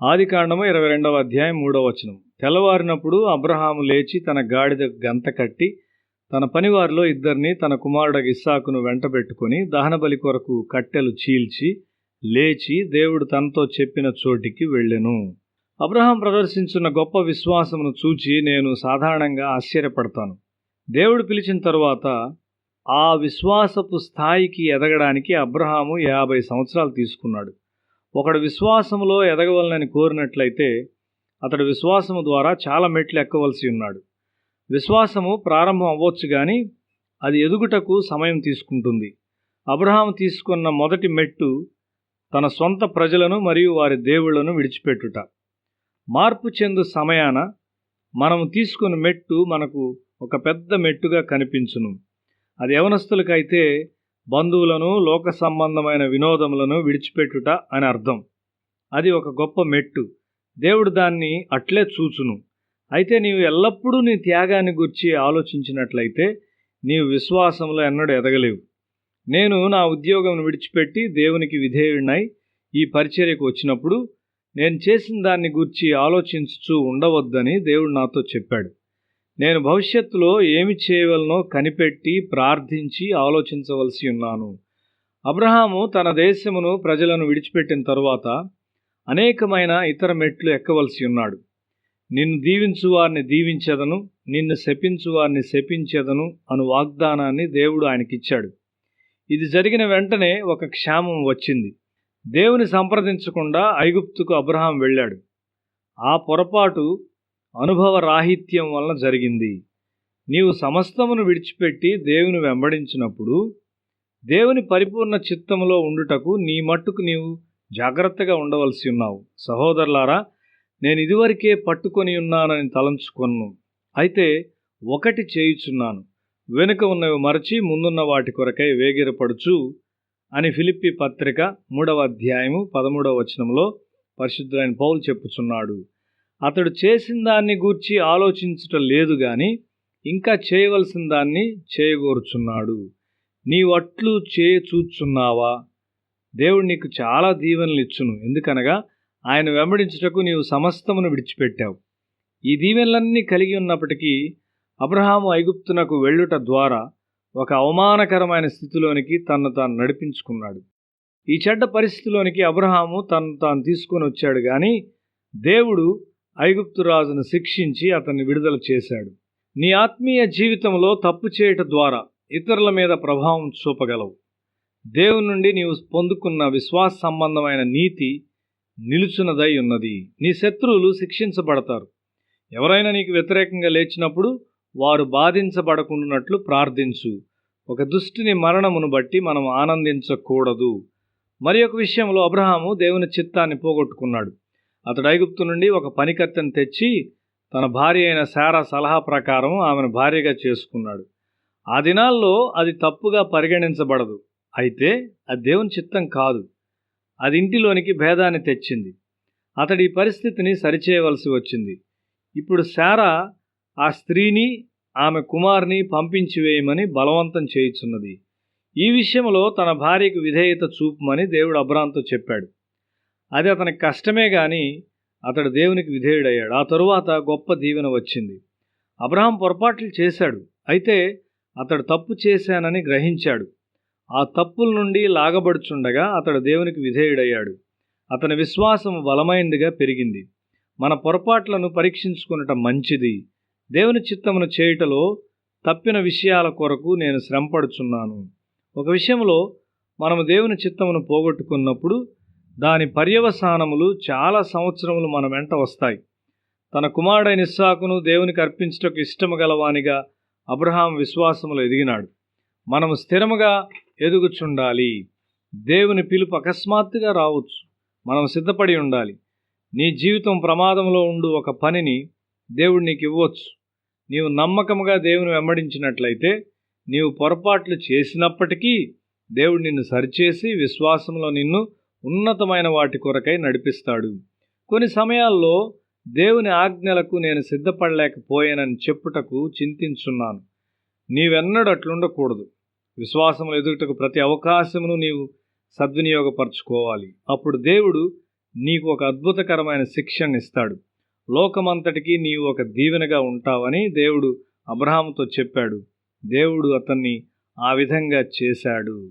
ఆదికాండము 22వ అధ్యాయం 3వ వచనం. తెల్లవారినప్పుడు అబ్రహాము లేచి తన గాడిద గంత కట్టి తన పనివారిలో ఇద్దరిని తన కుమారుడు ఇస్సాకును వెంటబెట్టుకుని దహనబలి కొరకు కట్టెలు చీల్చి లేచి దేవుడు తనతో చెప్పిన చోటికి వెళ్ళెను. అబ్రహాం ప్రదర్శించిన గొప్ప విశ్వాసమును చూచి నేను సాధారణంగా ఆశ్చర్యపడతాను. దేవుడు పిలిచిన తరువాత ఆ విశ్వాసపు స్థాయికి ఎదగడానికి అబ్రహాము 50 సంవత్సరాలు తీసుకున్నాడు. ఒకడు విశ్వాసములో ఎదగవలనని కోరినట్లయితే అతడు విశ్వాసము ద్వారా చాలా మెట్లు ఎక్కవలసి ఉన్నాడు. విశ్వాసము ప్రారంభం అవ్వచ్చు కానీ అది ఎదుగుటకు సమయం తీసుకుంటుంది. అబ్రహాము తీసుకున్న మొదటి మెట్టు తన సొంత ప్రజలను మరియు వారి దేవుళ్లను విడిచిపెట్టుట. మార్పు చెందు సమయాన మనము తీసుకున్న మెట్టు మనకు ఒక పెద్ద మెట్టుగా కనిపించును. అది యవనస్తులకైతే బంధువులను, లోక సంబంధమైన వినోదములను విడిచిపెట్టుట అని అర్థం. అది ఒక గొప్ప మెట్టు. దేవుడు దాన్ని అట్లే చూచును. అయితే నీవు ఎల్లప్పుడూ నీ త్యాగాన్ని గురించి ఆలోచించినట్లయితే నీవు విశ్వాసంలో ఎన్నడూ ఎదగలేవు. నేను నా ఉద్యోగం విడిచిపెట్టి దేవునికి విధేయుడినై ఈ పరిచర్యకు వచ్చినప్పుడు నేను చేసిన దాన్ని గురించి ఆలోచించుచూ ఉండవద్దని దేవుడు నాతో చెప్పాడు. నేను భవిష్యత్తులో ఏమి చేయవలనో కనిపెట్టి ప్రార్థించి ఆలోచించవలసి ఉన్నాను. అబ్రహాము తన దేశమును, ప్రజలను విడిచిపెట్టిన తరువాత అనేకమైన ఇతర మెట్లు ఎక్కవలసి ఉన్నాడు. నిన్ను దీవించు వారిని దీవించెదను, నిన్ను శపించు వారిని శపించెదను అను వాగ్దానాన్ని దేవుడు ఆయనకిచ్చాడు. ఇది జరిగిన వెంటనే ఒక క్షామం వచ్చింది. దేవుని సంప్రదించకుండా ఐగుప్తుకు అబ్రహాం వెళ్ళాడు. ఆ పొరపాటు అనుభవ రాహిత్యం వలన జరిగింది. నీవు సమస్తమును విడిచిపెట్టి దేవుని వెంబడించినప్పుడు దేవుని పరిపూర్ణ చిత్తములో ఉండుటకు నీ మట్టుకు నీవు జాగ్రత్తగా ఉండవలసి ఉన్నావు. సహోదరులారా, నేను ఇదివరకే పట్టుకొని ఉన్నానని తలంచుకొను. అయితే ఒకటి చేయుచున్నాను, వెనుక ఉన్నవి మరచి ముందున్న వాటి కొరకై వేగిరపడుచు అని ఫిలిప్పీ పత్రిక 3వ అధ్యాయము 13వ వచనంలో పరిశుద్ధులైన పౌలు చెప్పుచున్నాడు. అతడు చేసిన దాన్ని గూర్చి ఆలోచించటం లేదు గాని ఇంకా చేయవలసిన దాన్ని చేయగోరుచున్నాడు. నీవట్లు చూచున్నావా? దేవుడు నీకు చాలా దీవెనలు ఇచ్చును. ఎందుకనగా ఆయన వెంబడించుటకు నీవు సమస్తమును విడిచిపెట్టావు. ఈ దీవెనలన్నీ కలిగి ఉన్నప్పటికీ అబ్రహాము ఐగుప్తునకు వెళ్ళుట ద్వారా ఒక అవమానకరమైన స్థితిలోనికి తన్ను తాను నడిపించుకున్నాడు. ఈ చెడ్డ పరిస్థితిలోనికి అబ్రహాము తన్ను తాను తీసుకొని వచ్చాడు కానీ దేవుడు ఐగుప్తు రాజును శిక్షించి అతన్ని విడుదల చేశాడు. నీ ఆత్మీయ జీవితంలో తప్పు చేయటం ద్వారా ఇతరుల మీద ప్రభావం చూపగలవు. దేవుని నుండి నీవు పొందుకున్న విశ్వాస సంబంధమైన నీతి నిలుచున్నదై ఉన్నది. నీ శత్రువులు శిక్షించబడతారు. ఎవరైనా నీకు వ్యతిరేకంగా లేచినప్పుడు వారు బాధించబడకుండానట్లు ప్రార్థించు. ఒక దుష్టుని మరణమును బట్టి మనం ఆనందించకూడదు. మరి ఒక విషయంలో అబ్రహాము దేవుని చిత్తాన్ని పోగొట్టుకున్నాడు. అతడు ఐగుప్తు నుండి ఒక పనికత్తెను తెచ్చి తన భార్య అయిన శారా సలహా ప్రకారం ఆమెను భార్యగా చేసుకున్నాడు. ఆ దినాల్లో అది తప్పుగా పరిగణించబడదు. అయితే అది దేవుని చిత్తం కాదు. అది ఇంటిలోనికి భేదాన్ని తెచ్చింది. అతడి ఈ పరిస్థితిని సరిచేయవలసి వచ్చింది. ఇప్పుడు శారా ఆ స్త్రీని, ఆమె కుమారుని పంపించి వేయమని బలవంతం చేయుచున్నది. ఈ విషయంలో తన భార్యకు విధేయత చూపమని దేవుడు అబ్రహాంతో చెప్పాడు. అది అతనికి కష్టమే గాని అతడు దేవునికి విధేయుడయ్యాడు. ఆ తరువాత గొప్ప దీవెన వచ్చింది. అబ్రహాం పొరపాట్లు చేశాడు. అయితే అతడు తప్పు చేశానని గ్రహించాడు. ఆ తప్పుల నుండి లాగబడుచుండగా అతడు దేవునికి విధేయుడయ్యాడు. అతని విశ్వాసం బలమైనదిగా పెరిగింది. మన పొరపాట్లను పరీక్షించుకునటం మంచిది. దేవుని చిత్తమును చేయుటలో తప్పిన విషయాల కొరకు నేను శ్రమపడుచున్నాను. ఒక విషయంలో మనము దేవుని చిత్తమును పోగొట్టుకున్నప్పుడు దాని పర్యవసానములు చాలా సంవత్సరములు మన వెంట వస్తాయి. తన కుమారుడైన ఇస్సాకును దేవునికి అర్పించుటకు ఇష్టము గలవానిగా అబ్రహాం విశ్వాసములో ఎదిగినాడు. మనము స్థిరముగా ఎదుగుచుండాలి. దేవుని పిలుపు అకస్మాత్తుగా రావచ్చు. మనం సిద్ధపడి ఉండాలి. నీ జీవితం ప్రమాదంలో ఉండు ఒక పనిని దేవుడు నీకు ఇవ్వచ్చు. నీవు నమ్మకముగా దేవుని వెంబడించినట్లయితే నీవు పొరపాట్లు చేసినప్పటికీ దేవుడు నిన్ను సరిచేసి విశ్వాసంలో నిన్ను ఉన్నతమైన వాటి కొరకై నడిపిస్తాడు. కొన్ని సమయాల్లో దేవుని ఆజ్ఞలకు నేను సిద్ధపడలేకపోయానని చెప్పుటకు చింతించున్నాను. నీవెన్నడూ అట్లుండకూడదు. విశ్వాసములు ఎదుగుటకు ప్రతి అవకాశమును నీవు సద్వినియోగపరచుకోవాలి. అప్పుడు దేవుడు నీకు ఒక అద్భుతకరమైన శిక్షణనిస్తాడు. లోకమంతటికీ నీవు ఒక దీవెనగా ఉంటావని దేవుడు అబ్రహాముతో చెప్పాడు. దేవుడు అతన్ని ఆ విధంగా చేశాడు.